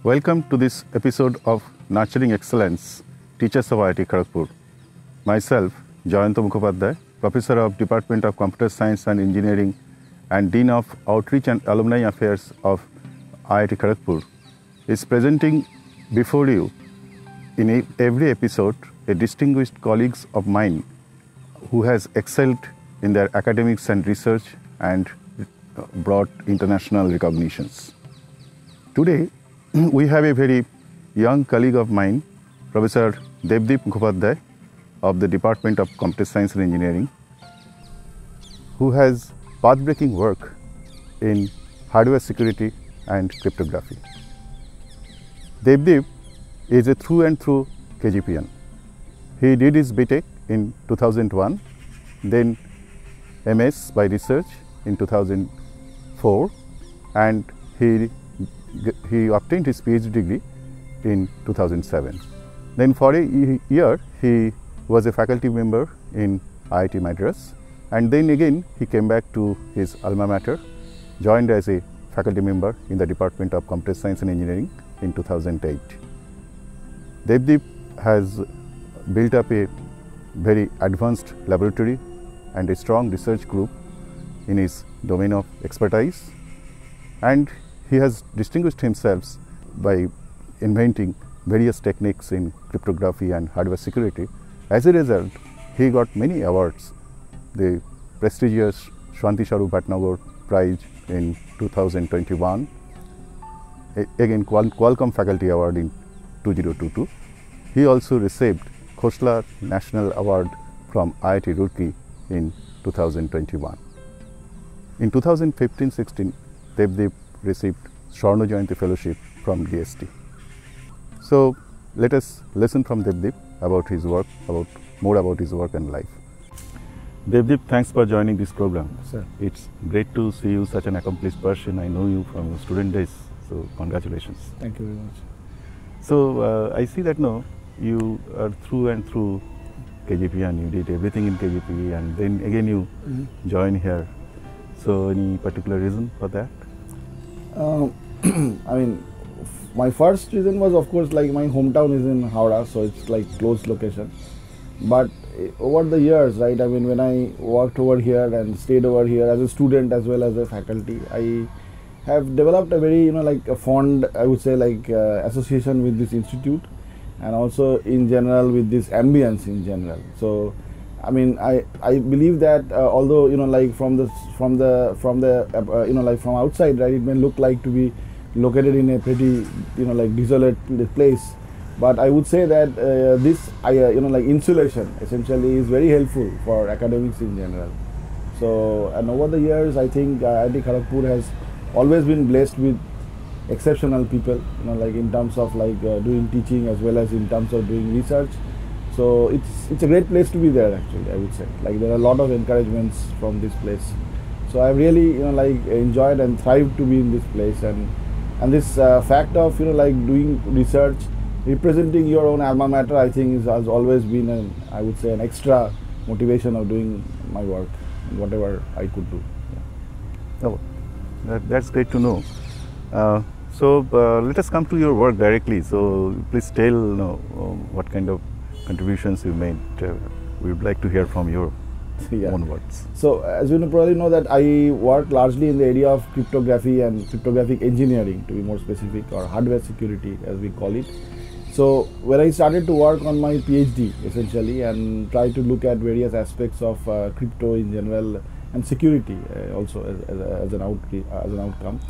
Welcome to this episode of Nurturing Excellence, Teachers of IIT Kharagpur. Myself, Jayanta Mukhopadhyay, Professor of Department of Computer Science and Engineering and Dean of Outreach and Alumni Affairs of IIT Kharagpur, is presenting before you in every episode a distinguished colleagues of mine who has excelled in their academics and research and brought international recognitions. Today, we have a very young colleague of mine, Professor Debdeep Mukhopadhyay of the Department of Computer Science and Engineering, who has path-breaking work in hardware security and cryptography. Debdeep is a through and through KGPian. He did his BTech in 2001, then MS by research in 2004, and he obtained his PhD degree in 2007. Then for a year, he was a faculty member in IIT Madras, and then again he came back to his alma mater, joined as a faculty member in the Department of Computer Science and Engineering in 2008. Debdeep has built up a very advanced laboratory and a strong research group in his domain of expertise, and he has distinguished himself by inventing various techniques in cryptography and hardware security. As a result, he got many awards. The prestigious Shanti Swarup Bhatnagar Prize in 2021, again Qualcomm Faculty Award in 2022. He also received Khosla National Award from IIT Roorkee in 2021. In 2015-16, Debdeep received Swarna Jayanti Fellowship from DST. So let us listen from Debdeep about his work, more about his work and life. Debdeep, thanks for joining this program. Sir. It's great to see you, such an accomplished person. I know you from your student days, so congratulations. Thank you very much. So I see that now you are through and through KGP, and you did everything in KGP, and then again you join here. So any particular reason for that? I mean, my first reason was, of course, like my hometown is in Howrah, so it's like close location. But over the years, right, I mean, when I worked over here and stayed over here as a student as well as a faculty, I have developed a very, like a fond, I would say, like association with this institute, and also in general with this ambience in general. So I mean, I believe that although like from outside, right, it may look like to be located in a pretty like desolate place, but I would say that this like insulation essentially is very helpful for academics in general. So, and over the years, I think IIT Kharagpur has always been blessed with exceptional people, like in terms of like doing teaching as well as in terms of doing research. So it's a great place to be there, actually, I would say. Like there are a lot of encouragements from this place. So I really like enjoyed and thrived to be in this place, and this fact of like doing research, representing your own alma mater, I think has always been I would say an extra motivation of doing my work and whatever I could do. Yeah. Oh, that's great to know. So let us come to your work directly. So please tell what kind of contributions you made. We would like to hear from your own words. So as you probably know that I work largely in the area of cryptography and cryptographic engineering, to be more specific, or hardware security as we call it. So when I started to work on my PhD essentially and try to look at various aspects of crypto in general and security also as an outcome,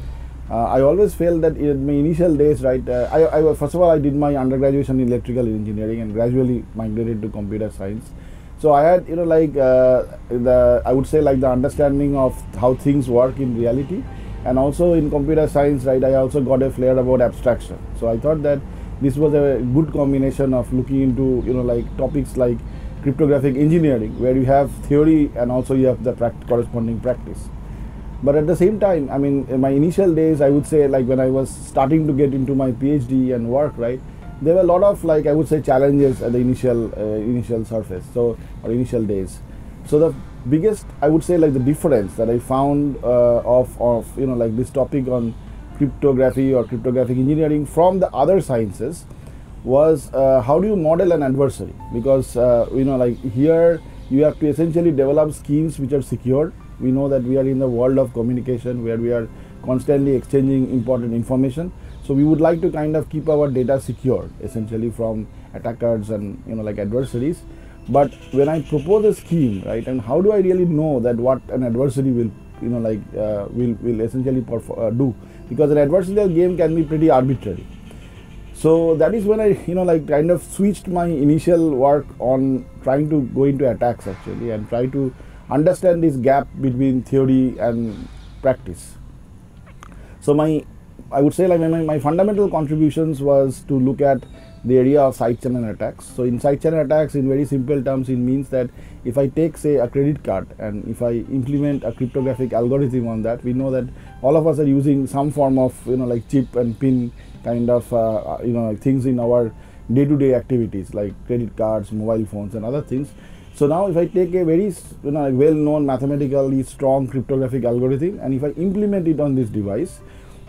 I always felt that in my initial days, right, I first of all I did my undergraduate in electrical engineering and gradually migrated to computer science. So I had like I would say like the understanding of how things work in reality, and also in computer science, right, I also got a flair about abstraction. So I thought that this was a good combination of looking into like topics like cryptographic engineering, where you have theory and also you have the corresponding practice. But at the same time, I mean, in my initial days, I would say, like when I was starting to get into my PhD and work, right, there were a lot of, like, I would say, challenges at the initial surface, so, or initial days. So the biggest, I would say, like the difference that I found of like this topic on cryptography or cryptographic engineering from the other sciences was how do you model an adversary, because like here you have to essentially develop schemes which are secure. We know that we are in the world of communication where we are constantly exchanging important information, so we would like to kind of keep our data secure essentially from attackers and like adversaries. But when I propose a scheme, right, and how do I really know that what an adversary will will essentially do, because an adversarial game can be pretty arbitrary. So that is when I kind of switched my initial work on trying to go into attacks actually and try to understand this gap between theory and practice. So I would say like my fundamental contributions was to look at the area of side channel attacks. So in side channel attacks, in very simple terms, it means that if I take, say, a credit card and if I implement a cryptographic algorithm on that, we know that all of us are using some form of like chip and pin kind of things in our day-to-day activities like credit cards, mobile phones and other things. So now if I take a very well-known mathematically strong cryptographic algorithm and if I implement it on this device,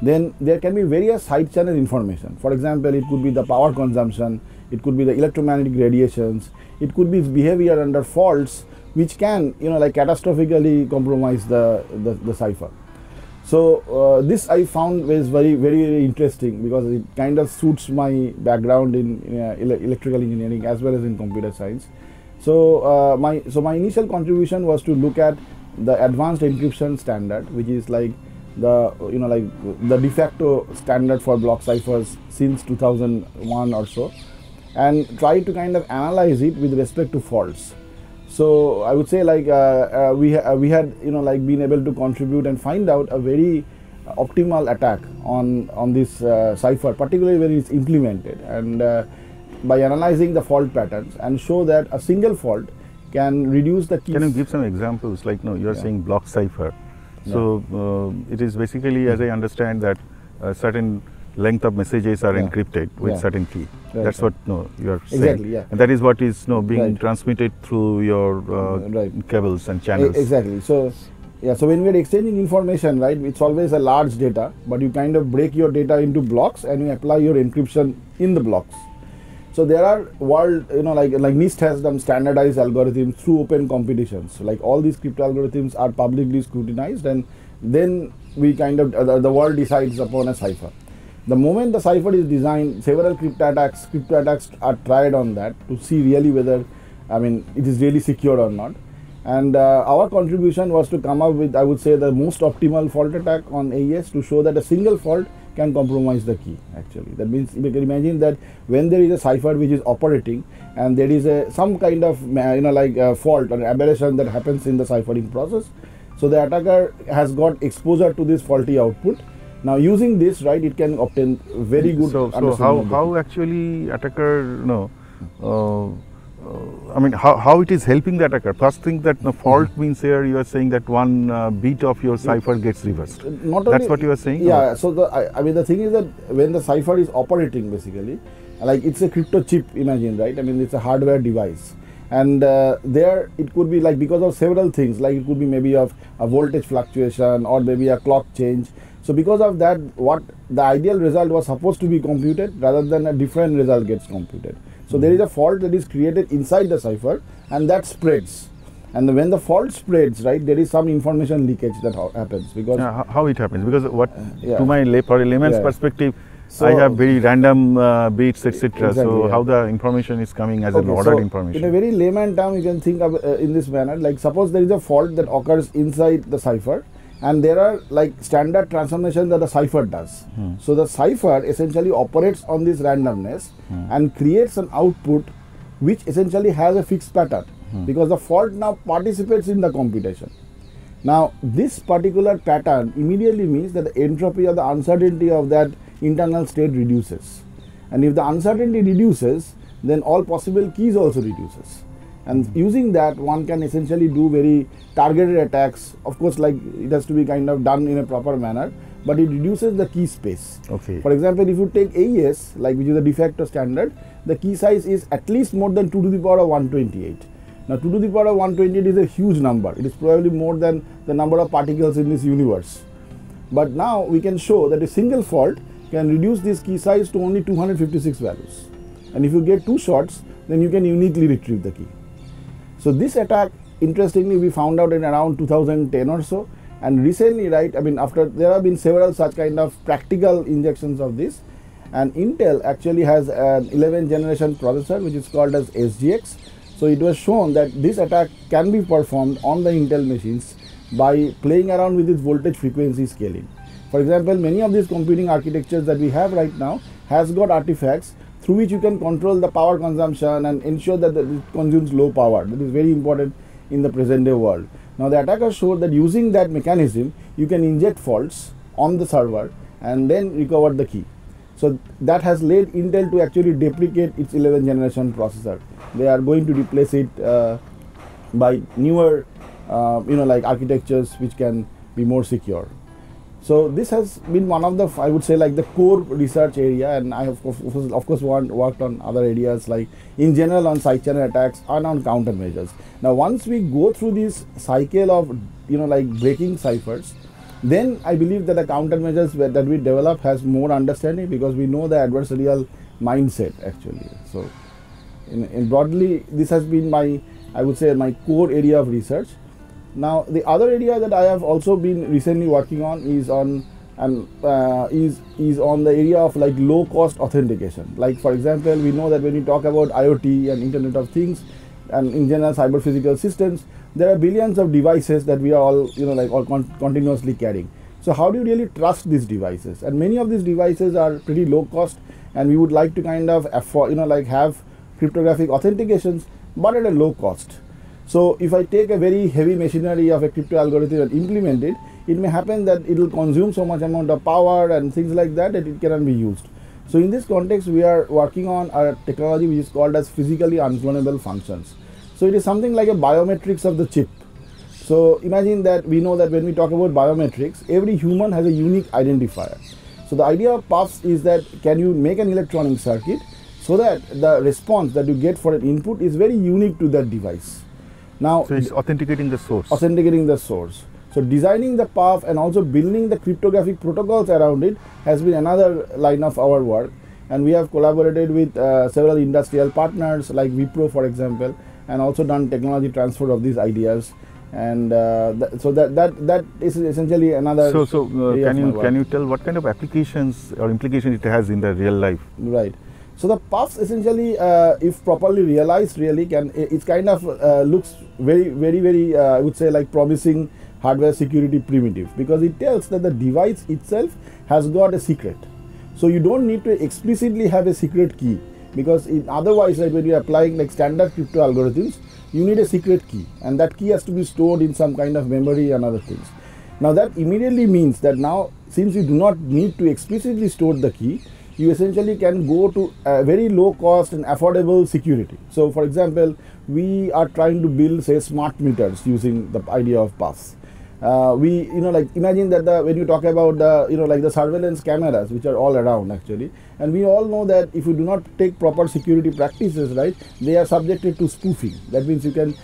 then there can be various side channel information. For example, it could be the power consumption, it could be the electromagnetic radiations, it could be its behavior under faults which can like catastrophically compromise the cipher. So this I found was very, very, very interesting because it kind of suits my background in electrical engineering as well as in computer science. So my initial contribution was to look at the advanced encryption standard, which is like the the de facto standard for block ciphers since 2001 or so, and try to kind of analyze it with respect to faults. So I would say like we had like been able to contribute and find out a very optimal attack on this cipher, particularly when it's implemented, and by analyzing the fault patterns and show that a single fault can reduce the keys. Can you give some examples? Like you are saying block cipher. So it is basically, as I understand, that a certain length of messages are encrypted with certain key. Right, that's what you are saying. Exactly, and that is what is being transmitted through your cables and channels. Exactly. So so when we are exchanging information, right, it's always a large data, but you kind of break your data into blocks and you apply your encryption in the blocks. So there are like NIST has some standardized algorithms through open competitions. So like all these crypto algorithms are publicly scrutinized, and then we kind of the world decides upon a cipher. The moment the cipher is designed, several crypto attacks are tried on that to see really whether it is really secure or not. And our contribution was to come up with, I would say, the most optimal fault attack on AES to show that a single fault can compromise the key actually. That means you can imagine that when there is a cipher which is operating and there is some kind of fault or aberration that happens in the ciphering process, so the attacker has got exposure to this faulty output. Now using this, right, it can obtain very good So how actually attacker how it is helping the attacker? First thing, that the fault means here you are saying that one bit of your cipher gets reversed. That's what you are saying? Yeah. So the thing is that when the cipher is operating, basically, like it's a crypto chip, imagine, right? It's a hardware device, and there it could be like because of several things, like it could be maybe of a voltage fluctuation or maybe a clock change. So because of that, what the ideal result was supposed to be computed rather than a different result gets computed. So there is a fault that is created inside the cipher and that spreads. And when the fault spreads, right, there is some information leakage that happens. Because how it happens? Because to my for a layman's perspective, so I have very random bits, etc. Exactly, so how the information is coming as an ordered information? In a very layman term, you can think of in this manner. Like suppose there is a fault that occurs inside the cipher, and there are like standard transformations that the cipher does. So the cipher essentially operates on this randomness and creates an output which essentially has a fixed pattern because the fault now participates in the computation. Now this particular pattern immediately means that the entropy or the uncertainty of that internal state reduces, and if the uncertainty reduces, then all possible keys also reduces. And using that, one can essentially do very targeted attacks. Of course, like it has to be kind of done in a proper manner, but it reduces the key space. Okay. For example, if you take AES, like which is a de facto standard, the key size is at least more than 2 to the power of 128. Now 2 to the power of 128 is a huge number. It is probably more than the number of particles in this universe. But now we can show that a single fault can reduce this key size to only 256 values. And if you get 2 shots, then you can uniquely retrieve the key. So this attack, interestingly, we found out in around 2010 or so. And recently, right, I mean, after there have been several such kind of practical injections of this. And Intel actually has an 11th generation processor which is called as SGX. So it was shown that this attack can be performed on the Intel machines by playing around with its voltage frequency scaling. For example, many of these computing architectures that we have right now has got artifacts through which you can control the power consumption and ensure that it consumes low power. That is very important in the present day world. Now the attacker showed that using that mechanism, you can inject faults on the server and then recover the key. So that has led Intel to actually deprecate its 11th generation processor. They are going to replace it by newer, like architectures which can be more secure. So this has been one of the, I would say, like the core research area, and I have of course worked on other areas like in general on side channel attacks and on countermeasures. Now once we go through this cycle of like breaking ciphers, then I believe that the countermeasures that we develop has more understanding because we know the adversarial mindset actually. So in broadly, this has been my, I would say, my core area of research. Now the other area that I have also been recently working on is on is on the area of like low cost authentication. Like for example, we know that when we talk about IoT and Internet of Things and in general cyber physical systems, there are billions of devices that we are all continuously carrying. So how do you really trust these devices? And many of these devices are pretty low cost, and we would like to kind of afford, have cryptographic authentications, but at a low cost. So if I take a very heavy machinery of a crypto algorithm and implement it, it may happen that it will consume so much amount of power and things like that that it cannot be used. So in this context, we are working on a technology which is called as physically unclonable functions. So it is something like a biometrics of the chip. So imagine that we know that when we talk about biometrics, every human has a unique identifier. So the idea of puffs is that can you make an electronic circuit so that the response that you get for an input is very unique to that device. Now, so it's authenticating the source. Authenticating the source. So designing the puff and also building the cryptographic protocols around it has been another line of our work. And we have collaborated with several industrial partners like Wipro, for example, and also done technology transfer of these ideas. And so that is essentially another. So can you tell what kind of applications or implications it has in the real life? Right. So the puffs essentially, if properly realized, really it kind of looks very I would say like promising hardware security primitive, because it tells that the device itself has got a secret. So you don't need to explicitly have a secret key, because otherwise, like when you are applying like standard crypto algorithms, you need a secret key, and that key has to be stored in some kind of memory and other things. Now that immediately means that now, since you do not need to explicitly store the key, you essentially can go to a very low cost and affordable security. So for example, we are trying to build, say, smart meters using the idea of puffs. We imagine that when you talk about the surveillance cameras which are all around actually, and we all know that if you do not take proper security practices, right, they are subjected to spoofing. That means you can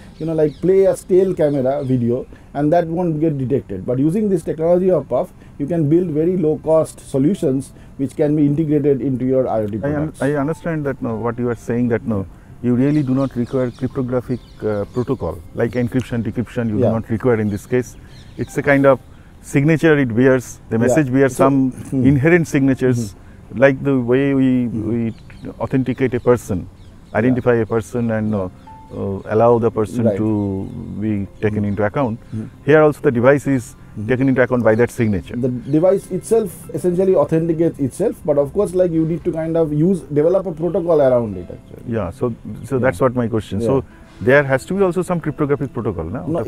play a stale camera video and that won't get detected. But using this technology of puff, you can build very low cost solutions which can be integrated into your IoT products. I understand that what you are saying, that you really do not require cryptographic protocol like encryption, decryption. You do not require in this case. It's a kind of signature it bears. The message bears some inherent signatures, like the way we authenticate a person, identify a person, and allow the person to be taken into account. Here also the device is taken into account by that signature. The device itself essentially authenticates itself, but of course, like you need to kind of develop a protocol around it actually. Yeah, so that's what my question. So there has to be also some cryptographic protocol now. No,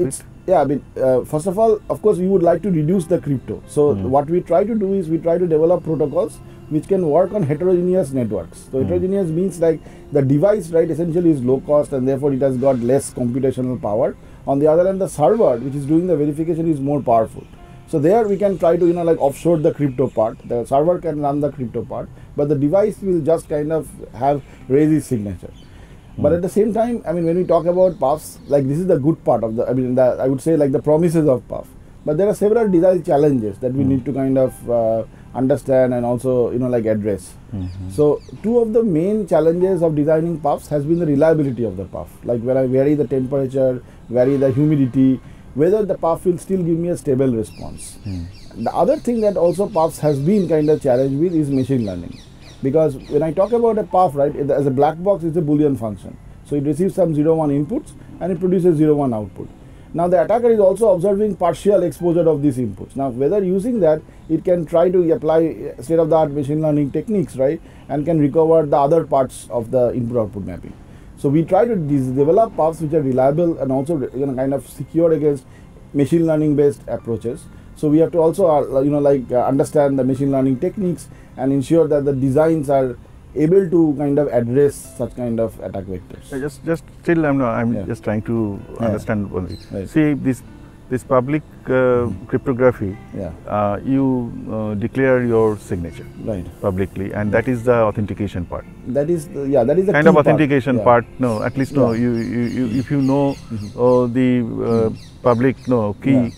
I mean, first of all, of course, we would like to reduce the crypto. So what we try to do is we try to develop protocols which can work on heterogeneous networks. So heterogeneous means like the device, right, essentially is low cost and therefore it has got less computational power. On the other hand, the server which is doing the verification is more powerful. So there we can try to offshore the crypto part. The server can run the crypto part, but the device will just kind of have raise signature. But at the same time, I mean, when we talk about puffs, like this is the good part of I would say like the promises of puff. but there are several design challenges that we need to kind of understand and also like address. So two of the main challenges of designing puffs has been the reliability of the puff. Like when I vary the temperature, vary the humidity, whether the puff will still give me a stable response. The other thing that also puffs has been kind of challenged with is machine learning, because when I talk about a puff, right, as a black box, it's a Boolean function. So it receives some 0-1 inputs and it produces 0-1 output. Now the attacker is also observing partial exposure of these inputs. Now whether using that, it can try to apply state-of-the-art machine learning techniques, right, and can recover the other parts of the input-output mapping. So we try to develop puffs which are reliable and also kind of secure against machine learning based approaches. So we have to also understand the machine learning techniques and ensure that the designs are able to kind of address such kind of attack vectors. Just still I'm just trying to understand only. See this public cryptography, you declare your signature publicly, and that is the authentication part. That is the kind of authentication part. No, at least you if you know the public key.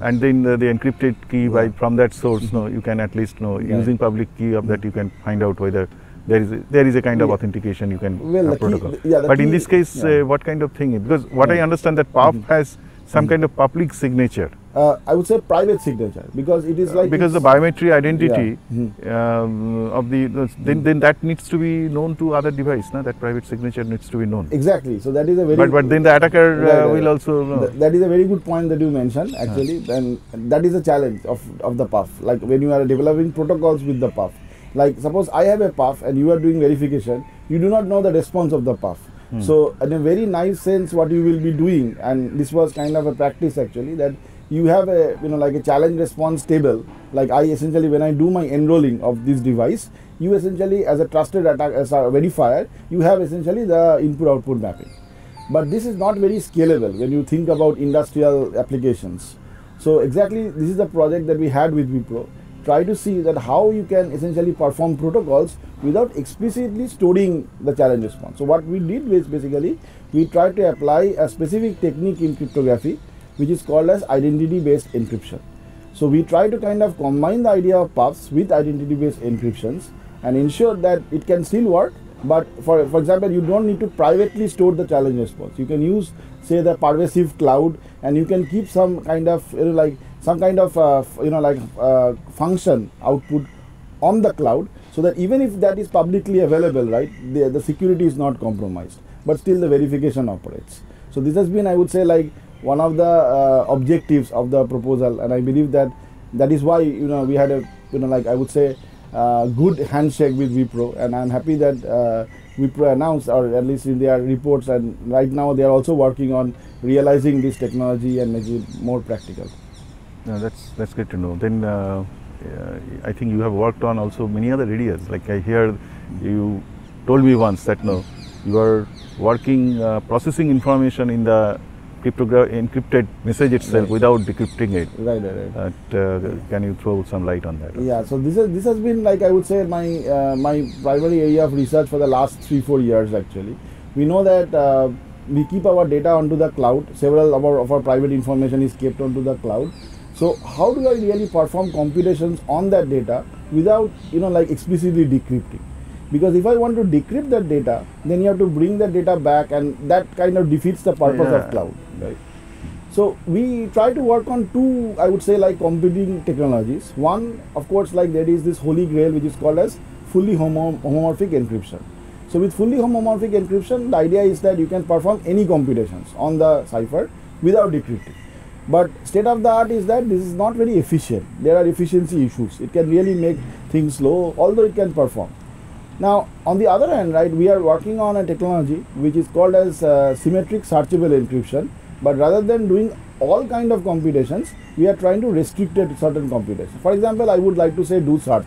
And then the encrypted key from that source, you can at least using public key of that you can find out whether there is a kind of authentication you can protocol. But in this case, what kind of thing? Because what I understand that PUF has some kind of public signature. I would say private signature, because it is like because the biometric identity of the then that needs to be known to other device. That private signature needs to be known. Exactly. So that is a very but then the attacker will also know. That is a very good point that you mentioned actually, and that is a challenge of the PUF. Like when you are developing protocols with the PUF. Like suppose I have a PUF and you are doing verification, you do not know the response of the PUF. So in a very nice sense, what you will be doing, and this was kind of a practice actually, that you have a like a challenge response table. Like I essentially, when I do my enrolling of this device, you essentially as a trusted attack as a verifier, you have essentially the input output mapping. But this is not very scalable when you think about industrial applications. So exactly this is the project that we had with Wipro. Try to see that how you can essentially perform protocols without explicitly storing the challenge response. So what we did was basically we tried to apply a specific technique in cryptography which is called as identity based encryption. So we try to kind of combine the idea of PUFs with identity based encryptions and ensure that it can still work, but for example you don't need to privately store the challenge response. You can use say the pervasive cloud, and you can keep some kind of function output on the cloud, so that even if that is publicly available, right, the security is not compromised, but still the verification operates. So this has been, I would say, like one of the objectives of the proposal, and I believe that is why we had a I would say good handshake with Wipro, and I'm happy that Wipro announced, or at least in their reports, and right now they are also working on realizing this technology and making it more practical. That's good to know. Then I think you have worked on also many other areas. Like I hear you told me once that you are working processing information in the encrypted message itself without decrypting it. Right. Can you throw some light on that? Yeah. So this has been, like I would say, my primary area of research for the last 3-4 years actually. We know that we keep our data onto the cloud. Several of our private information is kept onto the cloud. So how do I really perform computations on that data without explicitly decrypting? Because if I want to decrypt that data, then you have to bring that data back, and that kind of defeats the purpose of cloud, right? So we try to work on two, I would say, like competing technologies. One, of course, like there is this holy grail which is called as fully homomorphic encryption. So with fully homomorphic encryption, the idea is that you can perform any computations on the cipher without decrypting. But state of the art is that this is not very efficient. There are efficiency issues. It can really make things slow, although it can perform. Now, on the other hand, right, we are working on a technology which is called as symmetric searchable encryption. But rather than doing all kind of computations, we are trying to restrict it to certain computations. For example, I would like to say do search.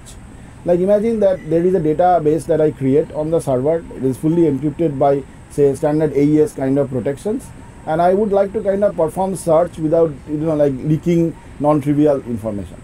Like imagine that there is a database that I create on the server. It is fully encrypted by say standard AES kind of protections, and I would like to kind of perform search without leaking non-trivial information.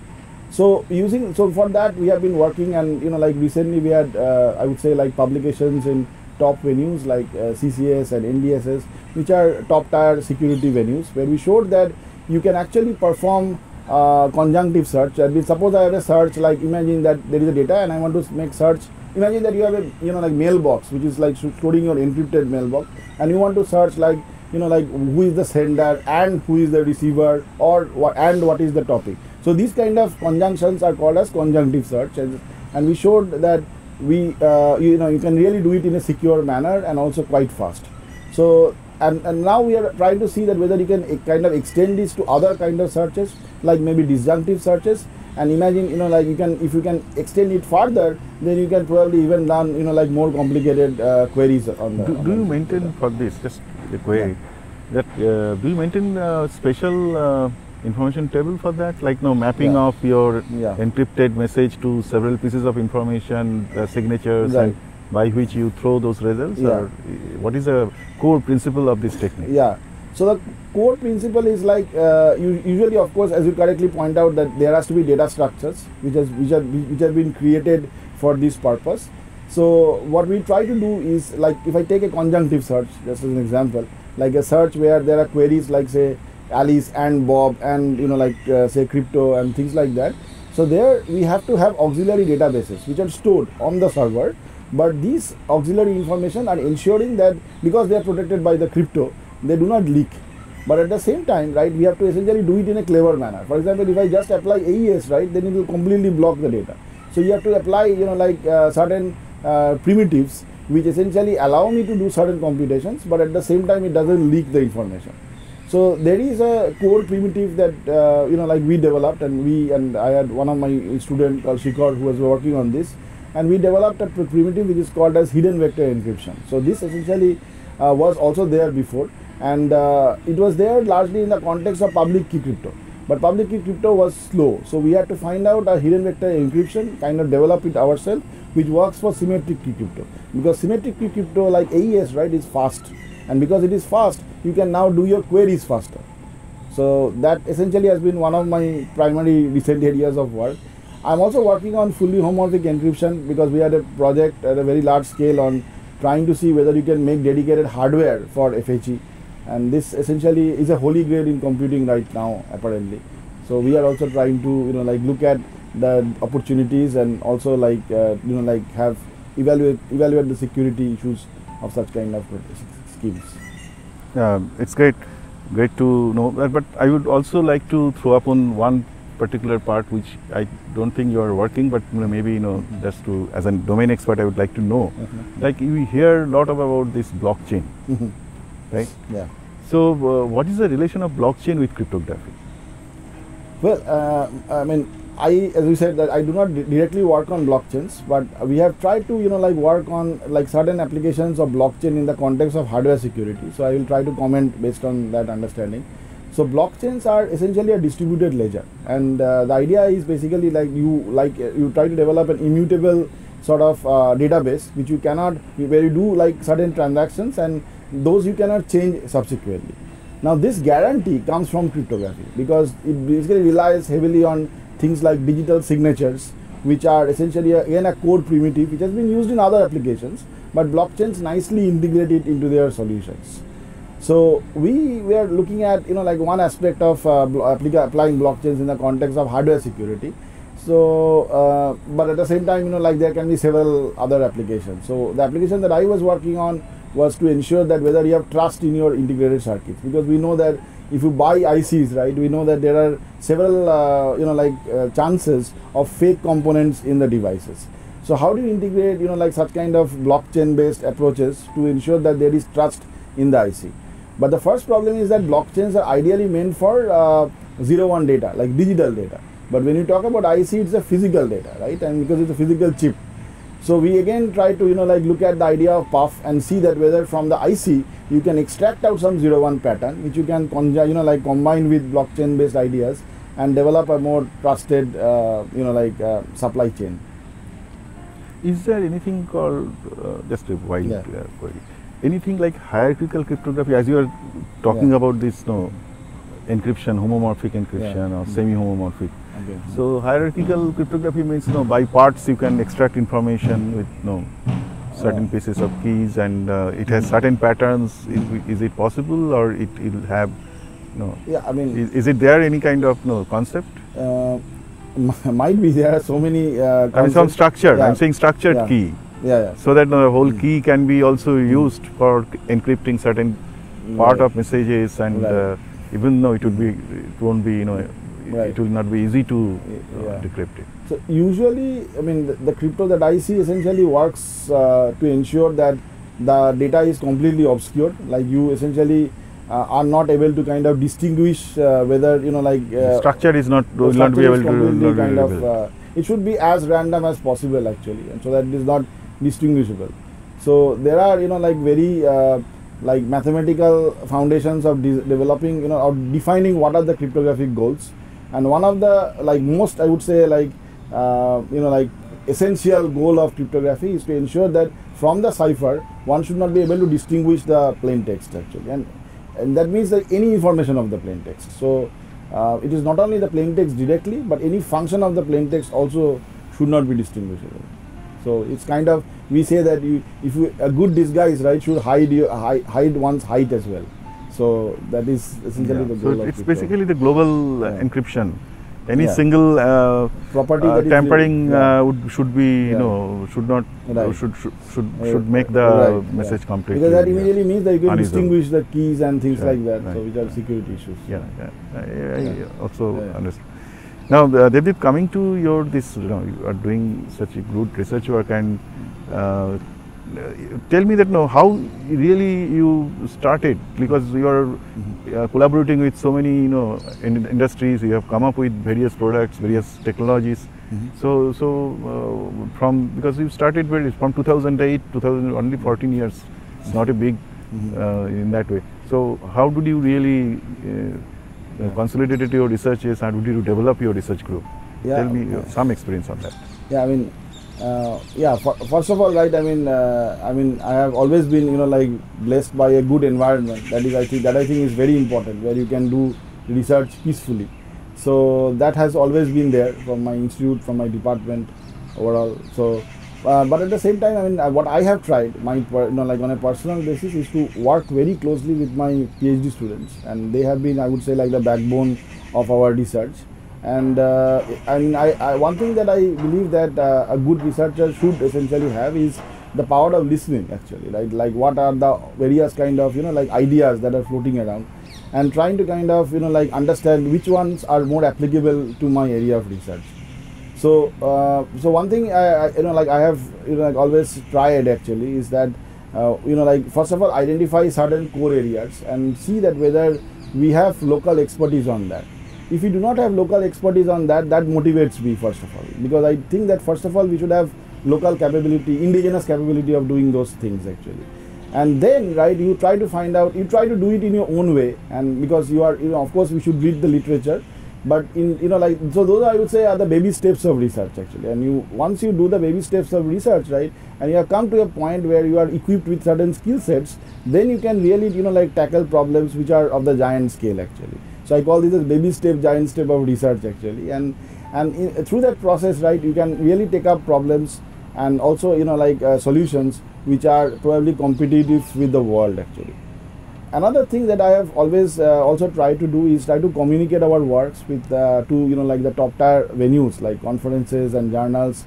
So for that we have been working, and recently we had I would say like publications in top venues like CCS and NDSS, which are top tier security venues, where we showed that you can actually perform conjunctive search. Suppose I have a search, like imagine that there is a data and I want to make search. Imagine that you have a like mailbox, which is like storing your encrypted mailbox, and you want to search like like who is the sender and who is the receiver, or what is the topic. So these kind of conjunctions are called as conjunctive search, and we showed that we you can really do it in a secure manner and also quite fast. So and now we are trying to see that whether you can kind of extend this to other kind of searches, like maybe disjunctive searches. And imagine like if you can extend it further, then you can probably even run like more complicated queries on the. Do you maintain for this, just a query, that do you maintain a special information table for that, like mapping of your encrypted message to several pieces of information, signatures, and by which you throw those results? Or what is the core principle of this technique? Yeah. So the core principle is like usually, of course, as you correctly point out, that there has to be data structures which have been created for this purpose. So what we try to do is, like if I take a conjunctive search, just as an example, like a search where there are queries like say Alice and Bob and like say crypto and things like that. So there we have to have auxiliary databases which are stored on the server, but these auxiliary information are ensuring that because they are protected by the crypto, they do not leak. But at the same time, right, we have to essentially do it in a clever manner. For example, if I just apply AES, right, then it will completely block the data. So you have to apply like certain primitives which essentially allow me to do certain computations, but at the same time it doesn't leak the information. So there is a core primitive that like we developed, and I had one of my students called Shikhar who was working on this, and we developed a primitive which is called as hidden vector encryption. So this essentially was also there before, and it was there largely in the context of public key crypto, but public key crypto was slow, so we had to find out a hidden vector encryption, kind of develop it ourselves, which works for symmetric key crypto, because symmetric key crypto like AES, right, is fast, and because it is fast, you can now do your queries faster. So that essentially has been one of my primary recent areas of work. I'm also working on fully homomorphic encryption, because we had a project at a very large scale on trying to see whether you can make dedicated hardware for FHE, and this essentially is a holy grail in computing right now apparently. So we are also trying to like look at the opportunities, and also like like have evaluate the security issues of such kind of schemes. It's great to know that, but I would also like to throw up on one particular part which I don't think you are working, but maybe just to, as a domain expert, I would like to know. Like we hear a lot about this blockchain, right? Yeah. So what is the relation of blockchain with cryptography? Well, I mean, as we said, that I do not directly work on blockchains, but we have tried to like work on like certain applications of blockchain in the context of hardware security. So I will try to comment based on that understanding. So blockchains are essentially a distributed ledger, and the idea is basically like you try to develop an immutable sort of database which you cannot, where you do like certain transactions and those you cannot change subsequently. Now this guarantee comes from cryptography, because it basically relies heavily on things like digital signatures, which are essentially again a core primitive which has been used in other applications, but blockchains nicely integrate it into their solutions. So we were looking at like one aspect of applying blockchains in the context of hardware security. So but at the same time like there can be several other applications. So the application that I was working on was to ensure that whether you have trust in your integrated circuits, because we know that if you buy ICs, right, we know that there are several chances of fake components in the devices. So how do you integrate like such kind of blockchain based approaches to ensure that there is trust in the IC? But the first problem is that blockchains are ideally meant for 0-1 data, like digital data. But when you talk about IC, it's a physical data, right? And because it's a physical chip. So we again try to like look at the idea of PUF and see that whether from the IC you can extract out some 0-1 pattern, which you can combine with blockchain based ideas and develop a more trusted supply chain. Is there anything called just a wild query? Anything like hierarchical cryptography, as you are talking about this encryption, homomorphic encryption or semi-homomorphic. Okay. So hierarchical cryptography means by parts you can extract information with certain pieces of keys, and it has certain patterns. Is it possible, or it will have No. Yeah, I mean, is it there any kind of concept? Might be there are so many. I mean, some structure. Yeah. I'm saying structured Yeah. key. Yeah. So that the whole key can be also used for encrypting certain part of messages, and even though it won't be, Right. it will not be easy to Yeah. decrypt it. So usually, I mean, the crypto that I see essentially works to ensure that the data is completely obscured. Like you essentially are not able to kind of distinguish whether The structure is not will not be able to. It should be as random as possible actually, and so that it is not distinguishable. So there are very like mathematical foundations of developing or defining what are the cryptographic goals, and one of the most, I would say, essential goal of cryptography is to ensure that from the cipher one should not be able to distinguish the plain text actually, and that means that any information of the plain text. So it is not only the plain text directly, but any function of the plain text also should not be distinguishable. So it's kind of, we say that a good disguise, right, should hide one's height as well. So that is essentially the goal. So of it's crypto. basically the global encryption. Any Yeah. single property that is tampering should be Yeah. should not Right. should make the Right, message yeah. completely. Because that immediately means that you can unusable. distinguish the keys and things Right, like that, so right, which are right. security issues. Yeah. I also Yeah. understand. Now, Debdeep, coming to your this, you are doing such a good research work, and tell me that how really you started, because you are collaborating with so many industries. You have come up with various products, various technologies. So from, because you started from 2008, only 14 years. It's not a big in that way. So how did you really consolidated your researches, and did you develop your research group? Yeah. Tell me some experience on that. Yeah, I mean, first of all, right, I mean, I have always been, blessed by a good environment. That I think is very important, where you can do research peacefully. So that has always been there from my institute, from my department overall. So, but at the same time, I mean, what I have tried, on a personal basis, is to work very closely with my PhD students, and they have been, I would say, like the backbone of our research. And one thing that I believe that a good researcher should essentially have is the power of listening actually, right? Like what are the various kind of ideas that are floating around, and trying to kind of understand which ones are more applicable to my area of research. So one thing I have always tried actually is that first of all, identify certain core areas and see that whether we have local expertise on that. If we do not have local expertise on that, that motivates me first of all, because I think that first of all we should have local capability, indigenous capability of doing those things actually. And then, right, you try to find out, you try to do it in your own way, and because you are, of course we should read the literature, but in so those I would say are the baby steps of research actually. And once you do the baby steps of research, right, and you have come to a point where you are equipped with certain skill sets, then you can really tackle problems which are of the giant scale actually. So I call this as baby step, giant step of research actually, and through that process, right, you can really take up problems and also solutions which are probably competitive with the world actually. Another thing that I have always also tried to do is try to communicate our works with the top tier venues like conferences and journals.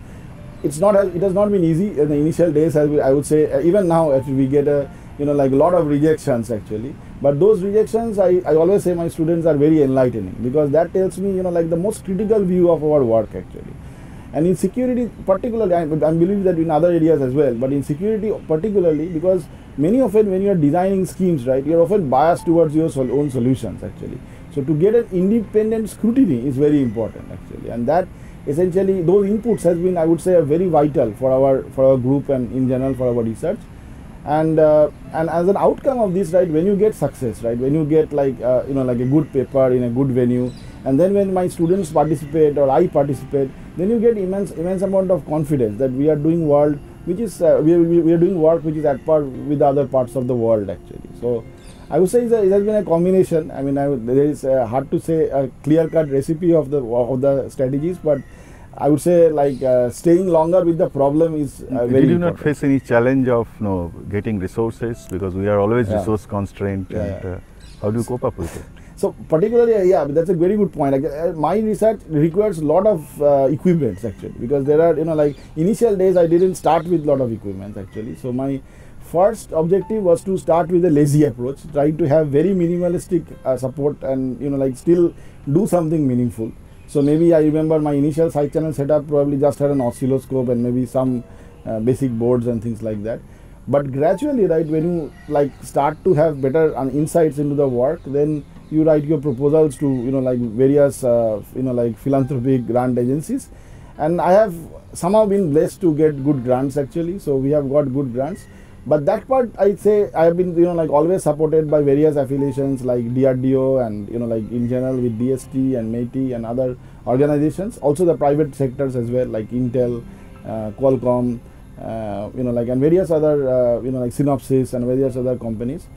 It has not been easy in the initial days, I would say. Even now actually we get a lot of rejections actually. But those rejections, I always say my students are very enlightening, because that tells me the most critical view of our work actually. And in security particularly, I believe that in other areas as well, but in security particularly, because many often when you are designing schemes, right, you are often biased towards your own solutions actually. So to get an independent scrutiny is very important actually, and that essentially those inputs has been, I would say, very vital for our group and in general for our research. And as an outcome of this, right, when you get success, right, when you get a good paper in a good venue, and then when my students participate or I participate, then you get immense amount of confidence that we are doing work which is at par with the other parts of the world actually. So I would say it has been a combination. I mean, there is hard to say a clear-cut recipe of the strategies, but I would say staying longer with the problem is very important. Did you not face any challenge of getting resources, because we are always resource constrained? And how do you cope up with it? So particularly, yeah, that's a very good point. My research requires a lot of equipments actually, because there are, like initial days I didn't start with a lot of equipment actually. So my first objective was to start with a lazy approach, trying to have very minimalistic support and, like still do something meaningful. So maybe I remember my initial side channel setup probably just had an oscilloscope and maybe some basic boards and things like that. But gradually, right, when you like start to have better insights into the work, then you write your proposals to, like various, like philanthropic grant agencies. And I have somehow been blessed to get good grants actually. So we have got good grants. But that part, I'd say I have been, like always supported by various affiliations like DRDO and, like in general with DST and MEITI and other organizations. Also the private sectors as well, like Intel, Qualcomm, and various other, like Synopsys and various other companies.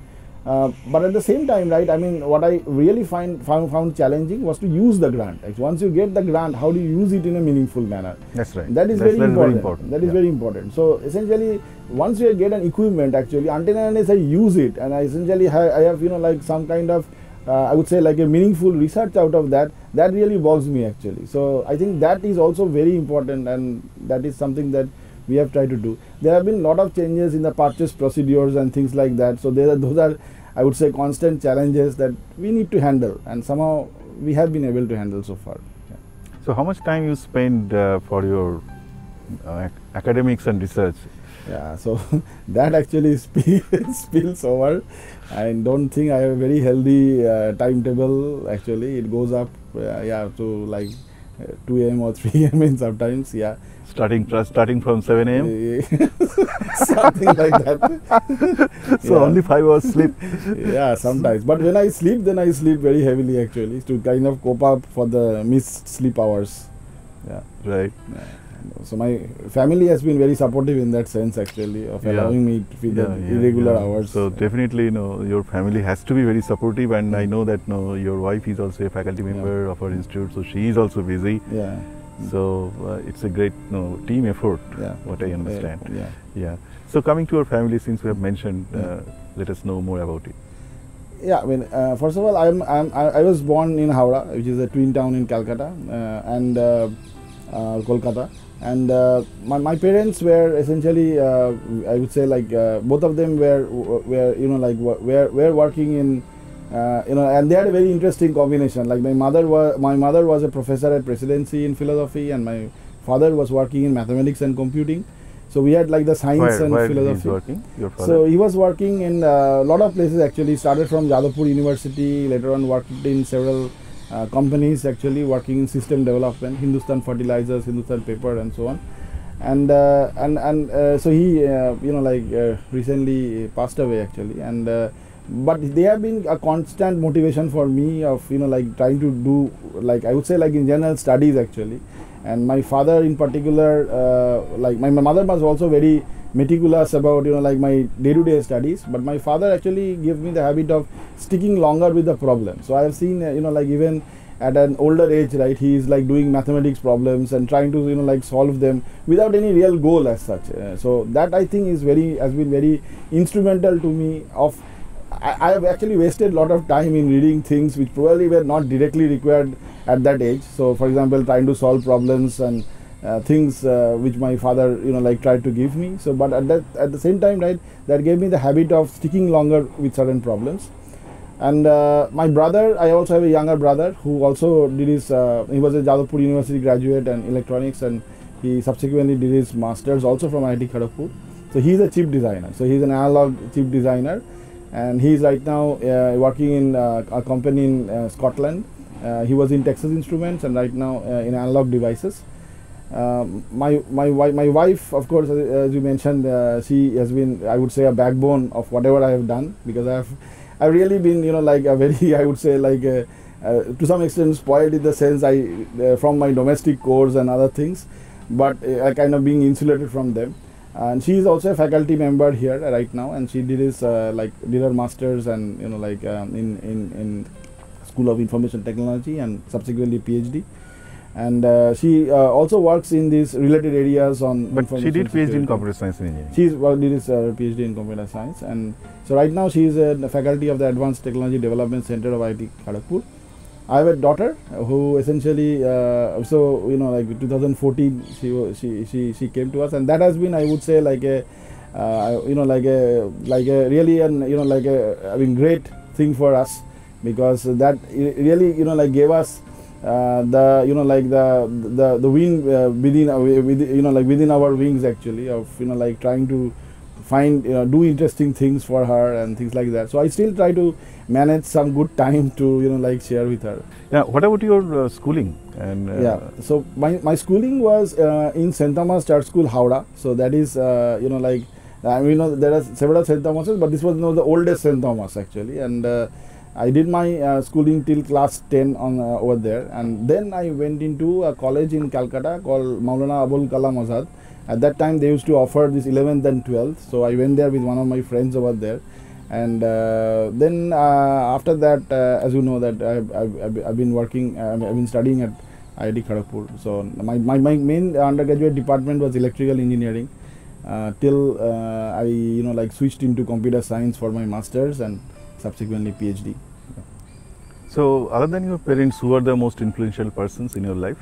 But at the same time, right, I mean, what I really found challenging was to use the grant. Like, once you get the grant, how do you use it in a meaningful manner? That's right. That is very important. That is very important. So essentially, once you get an equipment, actually, until and unless I use it, and I essentially I have, like some kind of, I would say like a meaningful research out of that, that really bogs me actually. So I think that is also very important, and that is something that we have tried to do. There have been a lot of changes in the purchase procedures and things like that. So those are, I would say, constant challenges that we need to handle, and somehow we have been able to handle so far. Yeah. So how much time you spend for your academics and research? Yeah, so that actually spills over. I don't think I have a very healthy timetable actually. It goes up to like 2 AM or 3 AM in sometimes, yeah. Starting from 7 AM? Something like that. So only 5 hours sleep? Yeah, sometimes. But when I sleep, then I sleep very heavily actually, to kind of cope up for the missed sleep hours. Yeah. Right. Yeah. So my family has been very supportive in that sense actually, of allowing me to feed the irregular hours. So definitely, your family has to be very supportive, and I know that your wife is also a faculty member of our institute, so she is also busy. Yeah. So it's a great team effort, what I understand. Yeah. So coming to your family, since we have mentioned, let us know more about it. Yeah, I mean, first of all, I was born in Howrah, which is a twin town in Calcutta and Kolkata. And my parents were essentially, I would say, like both of them were working in, and they had a very interesting combination. Like my mother was a professor at Presidency in philosophy, and my father was working in mathematics and computing. So we had like the science and philosophy. He's working, your father? So he was working in a lot of places actually. Started from Jadavpur University, later on worked in several companies actually, working in system development, Hindustan Fertilizers, Hindustan Paper, and so on. And so he recently passed away actually. And but they have been a constant motivation for me of like trying to do, like I would say, like in general studies actually. And my father in particular, like my mother was also very meticulous about like my day-to-day studies, but my father actually gave me the habit of sticking longer with the problem. So I have seen like even at an older age, right, he is like doing mathematics problems and trying to like solve them without any real goal as such. So that I think has been very instrumental to me. I have actually wasted a lot of time in reading things which probably were not directly required at that age. So for example, trying to solve problems and things which my father like tried to give me. So but at the same time, right, that gave me the habit of sticking longer with certain problems. And my brother, I also have a younger brother who also did his he was a Jadavpur University graduate in electronics, and he subsequently did his masters also from IIT Kharagpur. So he's a chip designer, so he's an analog chip designer, and he's right now working in a company in Scotland. He was in Texas Instruments and right now in analog devices. My wife, of course, as you mentioned, she has been, I would say, a backbone of whatever I have done, because I've really been like a very, I would say, like to some extent spoiled in the sense from my domestic course and other things, but I kind of being insulated from them. And she is also a faculty member here right now, and she did her masters and in School of Information Technology and subsequently PhD. and she also works in these related areas on. But she did PhD in computer science and engineering. She did his PhD in computer science, and so right now she is a faculty of the Advanced Technology Development Center of IIT Kharagpur. I have a daughter who essentially, so like 2014, she came to us, and that has been, I would say, like a, like a really like a great thing for us, because that really like gave us the like the wing within our wings actually, of like trying to find do interesting things for her and things like that. So I still try to manage some good time to like share with her. Yeah. What about your schooling? And yeah. So my schooling was in St. Thomas Church School, Howrah. So that is like there are several St. Thomases, but this was the oldest St. Thomas actually, and I did my schooling till class 10 on over there, and then I went into a college in Calcutta called Maulana Abul Kalam Azad. At that time they used to offer this 11th and 12th, so I went there with one of my friends over there, and then after that, as you know, that I've been working, I've been studying at IIT Kharagpur. So my main undergraduate department was electrical engineering till I like switched into computer science for my masters and subsequently PhD. So other than your parents, who are the most influential persons in your life?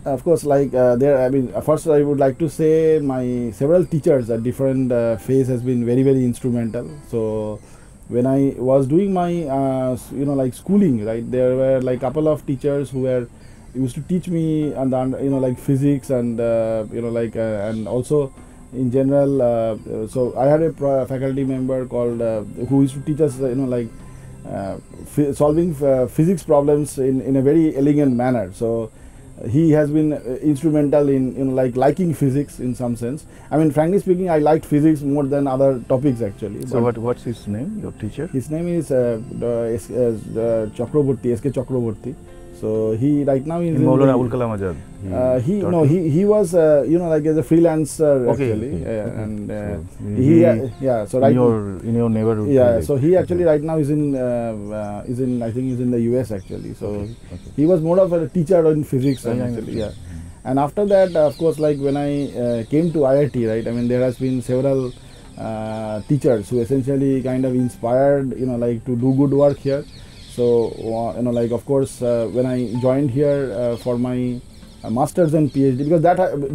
Of course, like first I would like to say my several teachers at different phase has been very instrumental. So when I was doing my like schooling, right, there were like couple of teachers who were used to teach me and like physics and and also in general. So I had a faculty member called who used to teach us like solving physics problems in a very elegant manner. So he has been instrumental in like liking physics in some sense. I mean, frankly speaking, I liked physics more than other topics actually. So what's his name, your teacher? His name is Chakraborty, S.K. Chakraborty. So he right now is in Maulana Abul Kalam Azad. He was like as a freelancer actually, and so right in your neighborhood. Yeah, so he actually right now is in I think he's in the US actually. So he was more of a teacher in physics actually. Yeah, and after that, of course, like when I came to IIT, right, I mean there has been several teachers who essentially kind of inspired like to do good work here. So like of course when I joined here for my masters and PhD, because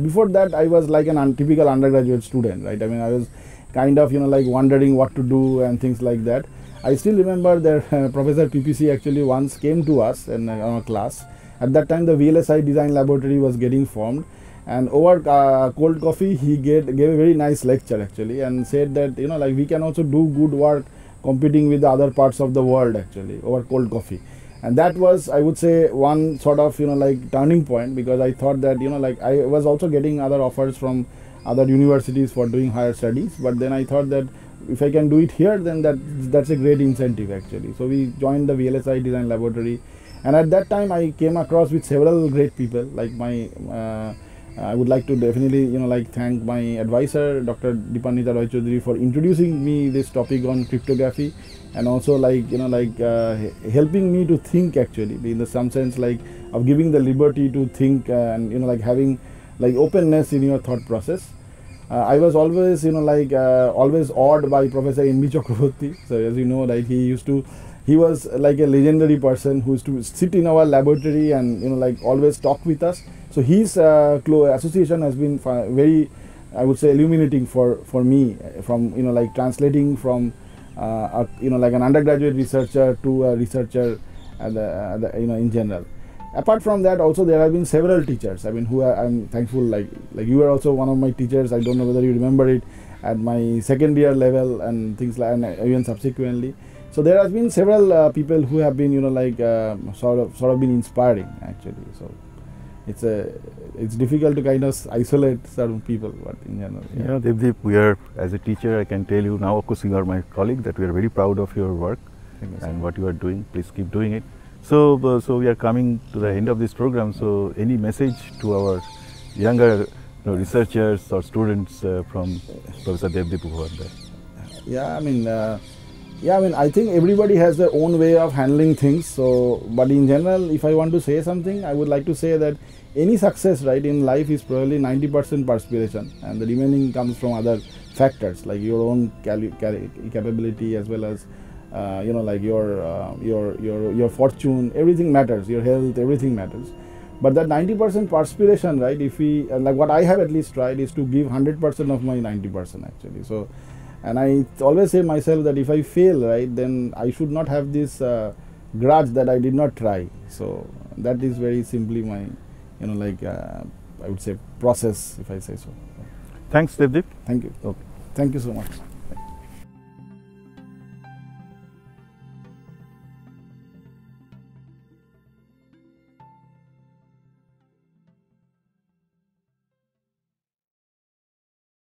before that I was like an typical undergraduate student, right? I mean I was kind of like wondering what to do and things like that. I still remember that Professor PPC actually once came to us in our class. At that time the VLSI design laboratory was getting formed, and over cold coffee he gave a very nice lecture actually, and said that like we can also do good work competing with the other parts of the world actually over cold coffee. And that was, I would say, one sort of like turning point, because I thought that like I was also getting other offers from other universities for doing higher studies, but then I thought that if I can do it here, then that's a great incentive actually. So we joined the VLSI design laboratory, and at that time I came across with several great people, like my I would like to definitely like thank my advisor Dr. Deepanita Roy Chaudhary for introducing me this topic on cryptography, and also like helping me to think actually, in some sense like of giving the liberty to think and like having like openness in your thought process. I was always always awed by Professor N.B. Chakraborty. So as you know, like he was like a legendary person who used to sit in our laboratory and like always talk with us. So his association has been very, I would say, illuminating for me, from like translating from like an undergraduate researcher to a researcher in general. Apart from that, also there have been several teachers, I mean, who I'm thankful, like you were also one of my teachers. I don't know whether you remember it, at my second year level and things like, and even subsequently. So there has been several people who have been like sort of been inspiring actually. So it's difficult to kind of isolate certain people, but in general, Debdeep, we are, as a teacher, I can tell you now, of course you are my colleague, that we are very proud of your work and what you are doing. Please keep doing it. So we are coming to the end of this program. So any message to our younger researchers or students from Professor Debdeep Mukhopadhyay? Yeah, I mean Yeah, I mean, I think everybody has their own way of handling things. So, but in general, if I want to say something, I would like to say that any success, right, in life is probably 90% perspiration, and the remaining comes from other factors like your own capability, as well as like your fortune. Everything matters. Your health, everything matters. But that 90% perspiration, right? If we like what I have at least tried is to give 100% of my 90% actually. So. And I always say myself that if I fail, right, then I should not have this grudge that I did not try. So that is very simply my, I would say process, if I say so. Thanks, Debdeep. Thank you. Okay. Thank you so much.